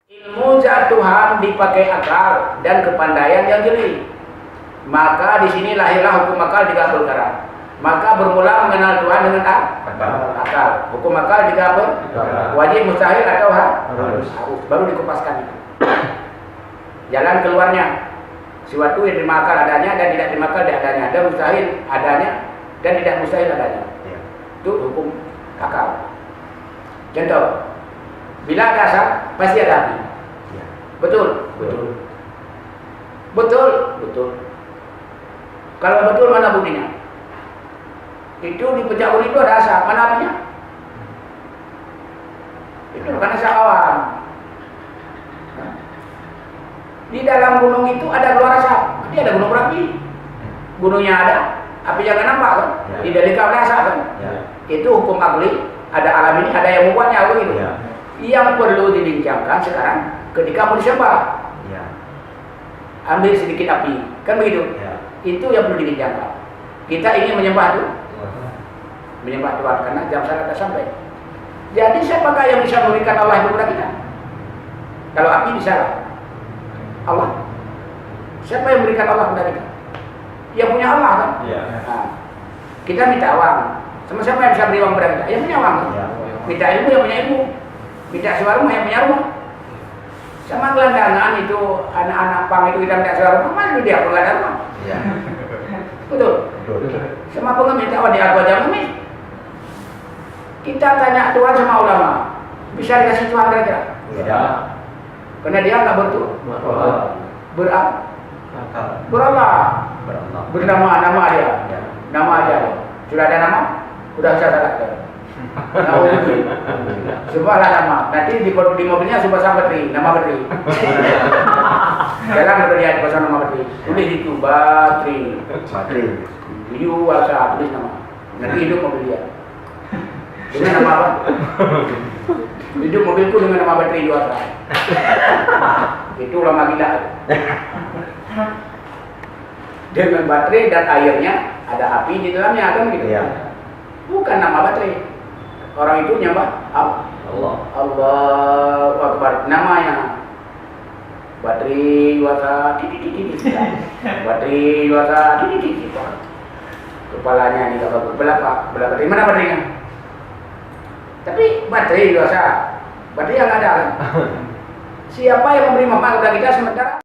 Ilmu zat Tuhan dipakai akal dan kepandaian yang jeli. Maka di sini lahirlah hukum akal tiga perkara. Maka bermula mengenal Tuhan dengan akal. Hukum akal tiga apa? Wajib, mustahil atau harus. Baru dikupaskan itu. Jalan keluarnya. Sesuatu yang dimakal adanya dan tidak dimakal tidak adanya. Dan mustahil adanya dan tidak mustahil adanya. Itu hukum akal. Contoh, bila ada asap pasti ada api. Betul. Kalau betul, mana buktinya? Itu di pecah gunung itu ada asap, mana apinya? Itu bukan asap awan. Di dalam gunung itu ada keluar asap, berarti ada gunung berapi. Gunungnya ada, api jangan nampak kan? Tidak dikawal asap kan? Itu hukum akli, ada alam ini, ada yang membuatnya begitu. Yang perlu dibincangkan sekarang ketika mau disembah. Ambil sedikit api, kan begitu? Itu yang perlu dibincangkan. Kita ingin menyembah Tuhan, menyembah Tuhan karena jam salat sudah sampai. Jadi siapakah yang bisa memberikan Allah itu kepada kita? Kalau api bisa Allah. Siapa yang memberikan Allah kepada kita? Yang punya Allah kan? Nah, kita minta uang. Sama siapa yang bisa beri uang kepada kita? Yang punya uang kan? Minta ilmu, yang punya ilmu. Minta sewa rumah, yang punya rumah. Sama gelandangan itu, anak-anak pang itu kita minta sewa rumah, mana dia pengelandangan rumah? Betul. Sama pengemis, tak ada aku aja pengemis. Kita tanya Tuhan sama ulama, bisa dikasih Tuhan kira-kira? Karena dia nggak berallah, bernama dia, nama dia. Sudah ada nama? Sudah saya katakan. Semua lah nama. Nanti di mobilnya sudah pasang bateri, nama bateri. Jalan udah lihat pasang nama bateri. Tulis itu bateri. Video asal tulis nama. Nanti hidup mobil dia. Dengan nama apa? Hidup mobilku dengan nama bateri juga asal. Itu lama gila. Dengan baterai dan airnya ada api di dalamnya, kan gitu? Bukan nama baterai. Orang itu nyembah Allahu Akbar, namanya baterai wasa baterai wasa kepalanya tidak bagus, belakang mana baterainya? Tapi baterai wasa, baterai yang ada kan? Siapa yang memberi manfaat kepada kita sementara